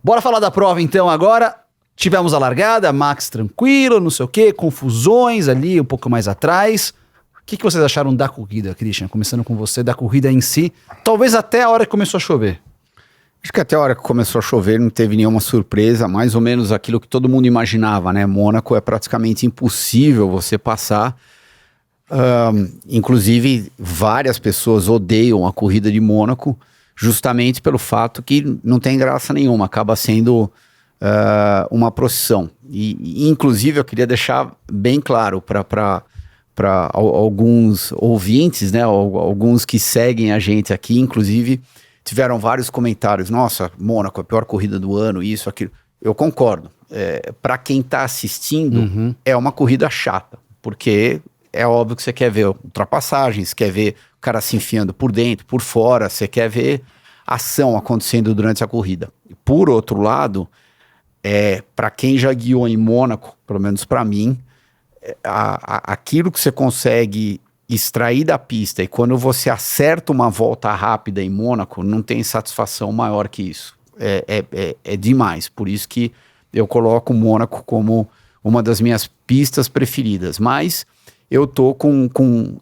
Bora falar da prova então agora. Tivemos a largada, Max tranquilo, não sei o quê, confusões ali um pouco mais atrás. O que vocês acharam da corrida, Christian? Começando com você, da corrida em si. Talvez até a hora que começou a chover. Acho que até a hora que começou a chover não teve nenhuma surpresa, mais ou menos aquilo que todo mundo imaginava, né? Mônaco é praticamente impossível você passar. Inclusive, várias pessoas odeiam a corrida de Mônaco justamente pelo fato que não tem graça nenhuma, acaba sendo uma procissão. E inclusive, eu queria deixar bem claro para alguns ouvintes, né? Alguns que seguem a gente aqui, inclusive, tiveram vários comentários. Nossa, Mônaco é a pior corrida do ano, isso, aquilo. Eu concordo. Para quem está assistindo, é uma corrida chata, porque é óbvio que você quer ver ultrapassagens, quer ver o cara se enfiando por dentro, por fora, você quer ver ação acontecendo durante a corrida. Por outro lado, para quem já guiou em Mônaco, pelo menos para mim, aquilo que você consegue extrair da pista e quando você acerta uma volta rápida em Mônaco, não tem satisfação maior que isso. É demais. Por isso que eu coloco Mônaco como uma das minhas pistas preferidas. Mas eu tô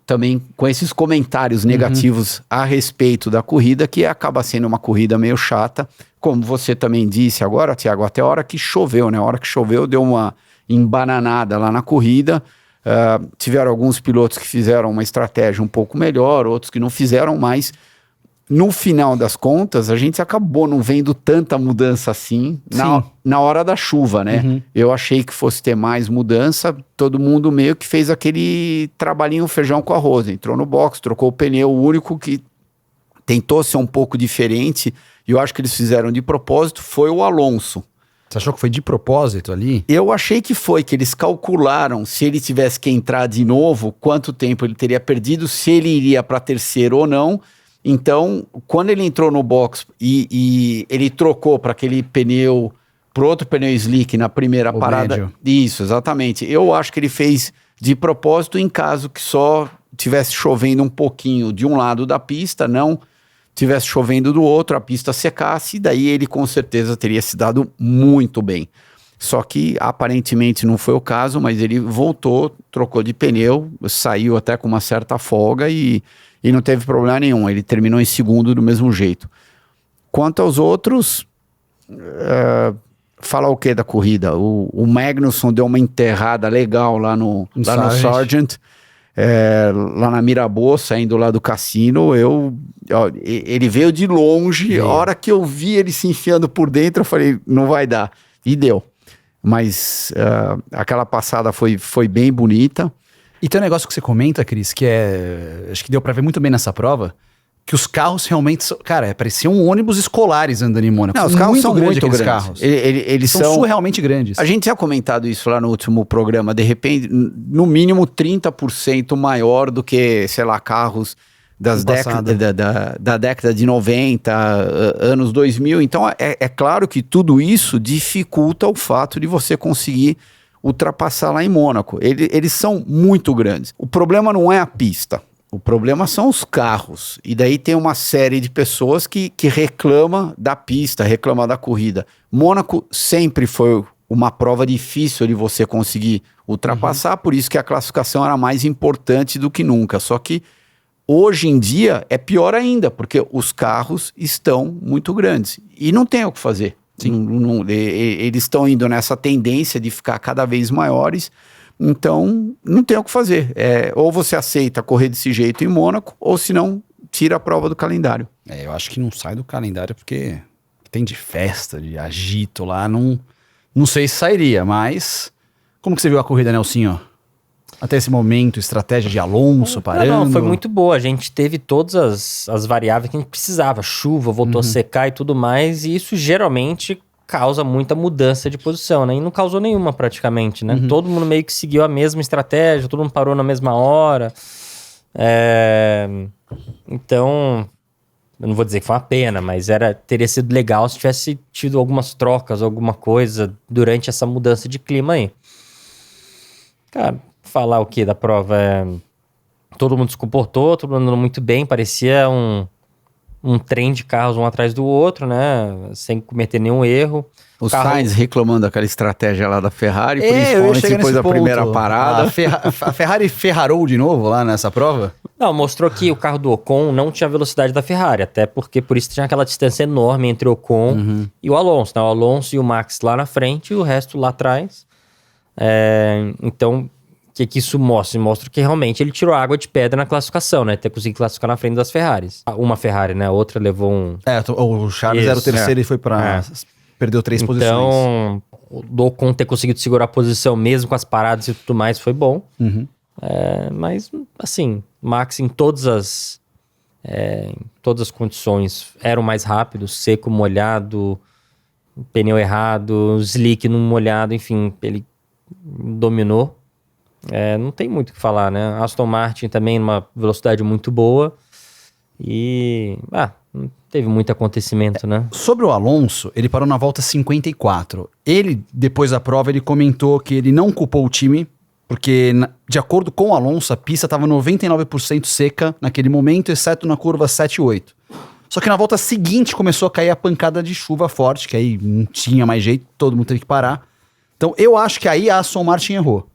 também com esses comentários negativos a respeito da corrida, que acaba sendo uma corrida meio chata. Como você também disse agora, Thiago, até a hora que choveu, né? A hora que choveu deu uma embananada lá na corrida. Tiveram alguns pilotos que fizeram uma estratégia um pouco melhor, outros que não fizeram, mas no final das contas, a gente acabou não vendo tanta mudança assim na hora da chuva, né? Eu achei que fosse ter mais mudança, todo mundo meio que fez aquele trabalhinho feijão com arroz, entrou no box, trocou o pneu, o único que tentou ser um pouco diferente, e eu acho que eles fizeram de propósito, foi o Alonso. Você achou que foi de propósito ali? Eu achei que foi, que eles calcularam se ele tivesse que entrar de novo, quanto tempo ele teria perdido, se ele iria para terceiro ou não. Então, quando ele entrou no box e ele trocou para aquele pneu, para outro pneu slick na primeira parada. Médio. Isso, exatamente. Eu acho que ele fez de propósito em caso que só tivesse chovendo um pouquinho de um lado da pista, não tivesse chovendo do outro, a pista secasse, e daí ele com certeza teria se dado muito bem. Só que aparentemente não foi o caso, mas ele voltou, trocou de pneu, saiu até com uma certa folga e não teve problema nenhum. Ele terminou em segundo do mesmo jeito. Quanto aos outros, falar o que da corrida? O Magnussen deu uma enterrada legal lá no Sargent. Lá na Mirabeau, saindo lá do cassino, ele veio de longe, a hora que eu vi ele se enfiando por dentro, eu falei, não vai dar, e deu. Mas aquela passada foi bem bonita. E tem um negócio que você comenta, Cris, que acho que deu pra ver muito bem nessa prova, que os carros realmente são, cara, pareciam ônibus escolares andando em Mônaco. Não, os carros são muito grandes. Carros. Eles são surrealmente grandes. A gente tinha comentado isso lá no último programa, de repente, no mínimo 30% maior do que, sei lá, carros da década de 90, anos 2000. Então, é claro que tudo isso dificulta o fato de você conseguir ultrapassar lá em Mônaco. Eles são muito grandes. O problema não é a pista. O problema são os carros. E daí tem uma série de pessoas que reclama da pista, reclama da corrida. Mônaco sempre foi uma prova difícil de você conseguir ultrapassar, por isso que a classificação era mais importante do que nunca. Só que hoje em dia é pior ainda, porque os carros estão muito grandes. E não tem o que fazer. Eles estão indo nessa tendência de ficar cada vez maiores. Então, não tem o que fazer. Ou você aceita correr desse jeito em Mônaco, ou se não, tira a prova do calendário. Eu acho que não sai do calendário porque tem de festa, de agito lá, não sei se sairia, mas como que você viu a corrida, Nelsinho? Até esse momento, estratégia de Alonso parando? Não, foi muito boa. A gente teve todas as variáveis que a gente precisava. Chuva, voltou a secar e tudo mais, e isso geralmente causa muita mudança de posição, né? E não causou nenhuma praticamente, né? Todo mundo meio que seguiu a mesma estratégia, todo mundo parou na mesma hora. Então, eu não vou dizer que foi uma pena, mas teria sido legal se tivesse tido algumas trocas, alguma coisa durante essa mudança de clima aí. Cara, falar o que da prova? Todo mundo se comportou, todo mundo andando muito bem, parecia um trem de carros um atrás do outro, né? Sem cometer nenhum erro. O Sainz reclamando daquela estratégia lá da Ferrari, eu ia principalmente chegar depois nesse da ponto. primeira parada. A Ferrari ferrarou de novo lá nessa prova? Não, mostrou que o carro do Ocon não tinha a velocidade da Ferrari, até porque por isso tinha aquela distância enorme entre o Ocon e o Alonso, né? O Alonso e o Max lá na frente e o resto lá atrás. Então, o que isso mostra? Mostra que realmente ele tirou água de pedra na classificação, né? Ter conseguido classificar na frente das Ferraris. Uma Ferrari, né? A outra levou um... O Charles era o terceiro e foi pra... Perdeu 3 posições. Então, o Ocon ter conseguido segurar a posição mesmo com as paradas e tudo mais foi bom. Mas, assim, Max em todas as condições era o mais rápido, seco, molhado, pneu errado, slick no molhado, enfim, ele dominou. Não tem muito o que falar, né? Aston Martin também numa velocidade muito boa e não teve muito acontecimento, né? Sobre o Alonso, ele parou na volta 54. Ele, depois da prova, ele comentou que ele não culpou o time, porque, de acordo com o Alonso, a pista estava 99% seca naquele momento, exceto na curva 7 e 8. Só que na volta seguinte começou a cair a pancada de chuva forte, que aí não tinha mais jeito, todo mundo teve que parar. Então eu acho que aí a Aston Martin errou.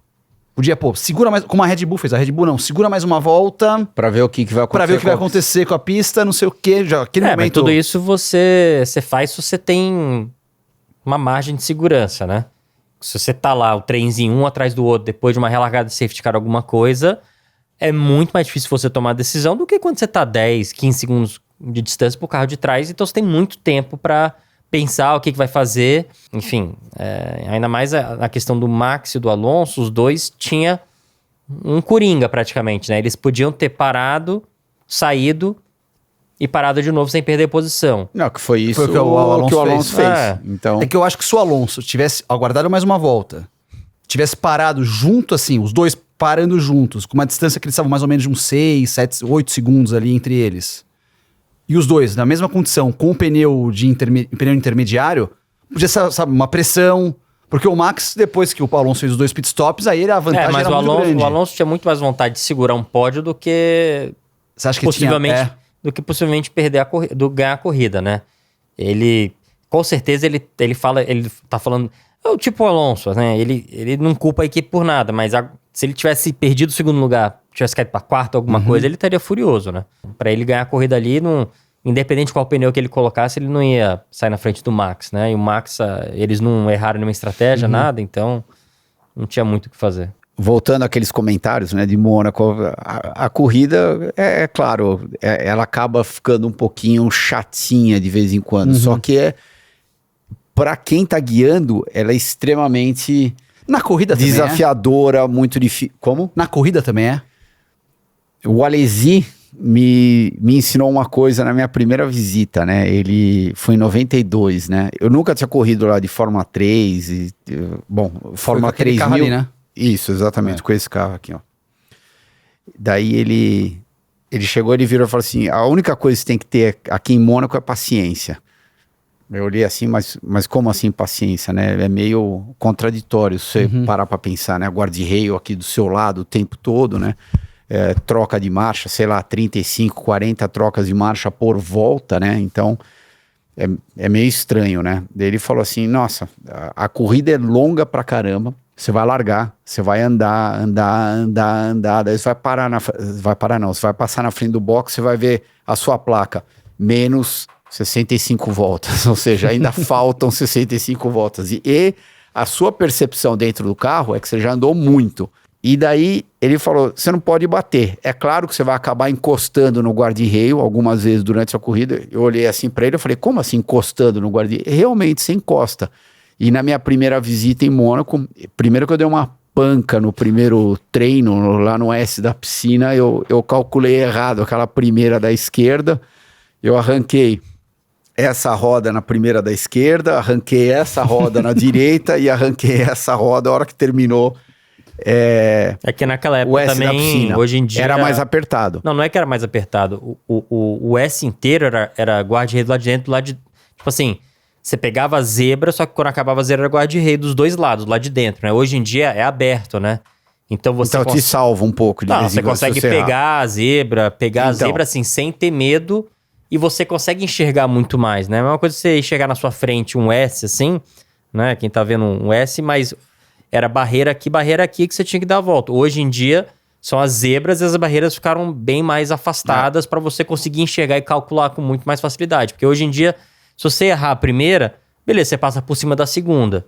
Podia, segura mais, como a Red Bull fez. A Red Bull não, segura mais uma volta... Pra ver o que vai acontecer. Pra ver o que vai acontecer com a pista, não sei o quê. Já, aquele momento... Mas tudo isso você faz se você tem uma margem de segurança, né? Se você tá lá, o trenzinho um atrás do outro, depois de uma relargada de safety car, alguma coisa, é muito mais difícil você tomar a decisão do que quando você tá 10, 15 segundos de distância pro carro de trás. Então você tem muito tempo pra pensar o que vai fazer. Enfim, ainda mais a questão do Max e do Alonso, os dois tinha um coringa praticamente, né? Eles podiam ter parado, saído e parado de novo sem perder posição. Não, que foi isso Foi o que o Alonso fez. Então... É que eu acho que se o Alonso tivesse aguardado mais uma volta, tivesse parado junto assim, os dois parando juntos, com uma distância que eles estavam mais ou menos de uns 6, 7, 8 segundos ali entre eles, e os dois na mesma condição, com o pneu intermediário, podia ser, sabe, uma pressão... Porque o Max, depois que o Alonso fez os 2 pitstops, aí a vantagem mas era muito grande. O Alonso tinha muito mais vontade de segurar um pódio do que... Você acha que possivelmente, do que possivelmente ganhar a corrida, né? Ele, com certeza, ele tá falando... Tipo o Alonso, né? Ele não culpa a equipe por nada, mas se ele tivesse perdido o segundo lugar, tivesse caído pra quarto, alguma coisa, ele estaria furioso, né? Pra ele ganhar a corrida ali, independente de qual pneu que ele colocasse, ele não ia sair na frente do Max, né? E o Max, eles não erraram nenhuma estratégia, nada, então não tinha muito o que fazer. Voltando àqueles comentários, né, de Mônaco, a corrida, claro, ela acaba ficando um pouquinho chatinha de vez em quando, só que para quem tá guiando, ela é extremamente na corrida desafiadora, muito difícil. Como? Na corrida também é? O Alesi me ensinou uma coisa na minha primeira visita, né? Ele foi em 92, né? Eu nunca tinha corrido lá de Fórmula 3 Fórmula 3000. Carro ali, né? Isso, exatamente, com esse carro aqui, ó. Daí ele chegou, ele virou e falou assim, a única coisa que você tem que ter aqui em Mônaco é paciência. Eu olhei assim, mas como assim paciência, né? É meio contraditório se você parar pra pensar, né? Guarda-reio aqui do seu lado o tempo todo, né? Troca de marcha, sei lá, 35, 40 trocas de marcha por volta, né? Então, é meio estranho, né? Daí ele falou assim, nossa, a corrida é longa pra caramba, você vai largar, você vai andar, daí você você vai passar na frente do box, você vai ver a sua placa, menos 65 voltas, ou seja, ainda faltam 65 voltas. E a sua percepção dentro do carro é que você já andou muito. E daí ele falou, você não pode bater. É claro que você vai acabar encostando no guarda-reio algumas vezes durante a corrida. Eu olhei assim para ele, eu falei, como assim encostando no guarda-reio? Realmente, você encosta. E na minha primeira visita em Mônaco, primeiro que eu dei uma panca no primeiro treino, lá no S da piscina, eu calculei errado aquela primeira da esquerda, eu arranquei essa roda na primeira da esquerda, arranquei essa roda na direita e arranquei essa roda a hora que terminou. É que naquela época também, hoje em dia... Era mais apertado. Não é que era mais apertado. O S inteiro era guarda-reio do lado de dentro, do lado de... Tipo assim, você pegava a zebra, só que quando acabava a zebra era guarda-reio dos dois lados, do lado de dentro, né? Hoje em dia é aberto, né? Então você te salva um pouco de vez em você quando, consegue pegar a zebra, assim, sem ter medo e você consegue enxergar muito mais, né? É uma coisa você enxergar na sua frente um S assim, né? Quem tá vendo um S, mas era barreira aqui que você tinha que dar a volta. Hoje em dia são as zebras e as barreiras ficaram bem mais afastadas para você conseguir enxergar e calcular com muito mais facilidade. Porque hoje em dia, se você errar a primeira, beleza, você passa por cima da segunda.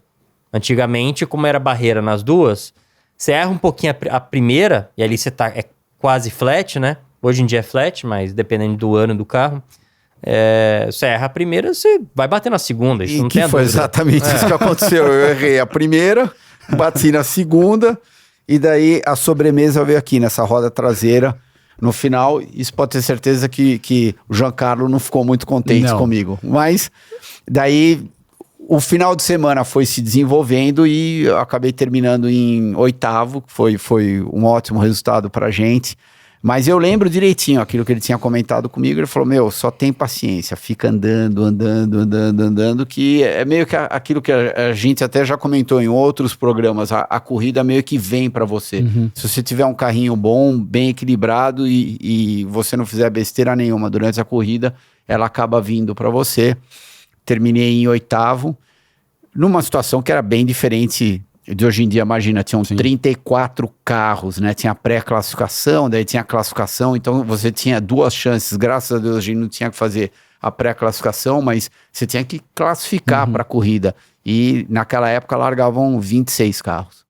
Antigamente, como era barreira nas duas, você erra um pouquinho a primeira, e ali você tá quase flat, né? Hoje em dia é flat, mas dependendo do ano do carro. Você erra a primeira, você vai bater na segunda. Isso E não que tem a foi dúvida. exatamente isso que aconteceu. Eu errei a primeira, bati na segunda, e daí a sobremesa veio aqui nessa roda traseira. No final, isso pode ter certeza que o Giancarlo não ficou muito contente Não. comigo. Mas daí o final de semana foi se desenvolvendo e eu acabei terminando em 8º, que foi um ótimo resultado pra gente. Mas eu lembro direitinho aquilo que ele tinha comentado comigo. Ele falou, meu, só tem paciência, fica andando, que é meio que aquilo que a gente até já comentou em outros programas. A corrida meio que vem para você. Se você tiver um carrinho bom, bem equilibrado e você não fizer besteira nenhuma durante a corrida, ela acaba vindo para você. Terminei em 8º, numa situação que era bem diferente de hoje em dia. Imagina, tinham 34 carros, né? Tinha pré-classificação, daí tinha a classificação, então você tinha 2 chances. Graças a Deus a gente não tinha que fazer a pré-classificação, mas você tinha que classificar para a corrida. E naquela época largavam 26 carros.